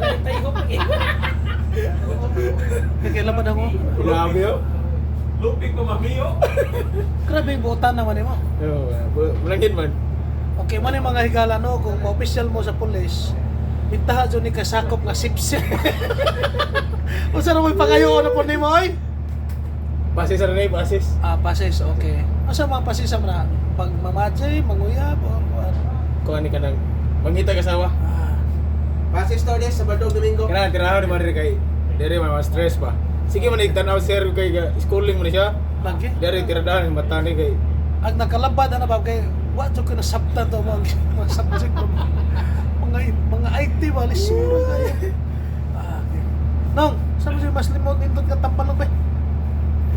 Tayo ko pag Kailan ako? Grabe yun. Luping ko mamiyo. Grabe yung buutan naman mo. Malangin man. Okay, man yung mga higala no, kung ma-official mo sa pulis, pintahan dyan ni kasakop nga sipsip. Kung saan mo ipangayo na po ni mo ay? Pasis na rin, pasis. Ah, pasis, okay. Asa mga pasis sa mga pag mamajay, manguyab, o ano? Kung ano ka nang mangita kasawa. Ah, Pasis Torres, Sabado, Domingo. Kailangan tirahan ni Madre kay Dari mga stress pa. Sige man igtanaw sir kay schooling mo na siya. lagi. Dari tiradahan ng matani kay Ang nakalabad na ba kay wa jud ko na sabta to mga subject mo. Mga IT ba lisuro kaya. Ah, okay. Nong, saan mo siya mas limot nindot ka tampalong ba?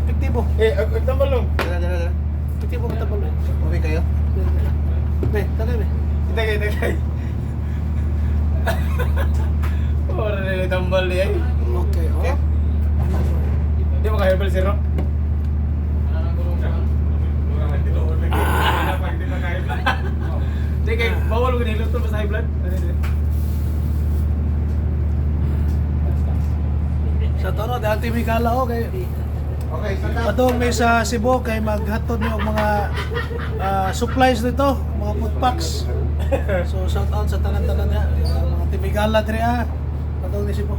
Epektibo. tambal lang. Dala. Epektibo ka tampalong. Okay kayo? Be, tagay be. Tagay. Ora na tambal di ay. Okay, oh. Okay. Di mo ka-herbal sir no? Di kay bawal ko niluto pa sa high blood. Sa tono, dahil timigala ko kay Okay, santa. Padong may sa Cebu kay maghatod niyo og mga supplies dito, mga food packs. So shout out sa tanan-tanan niya, mga timigala diri Padong ni Cebu.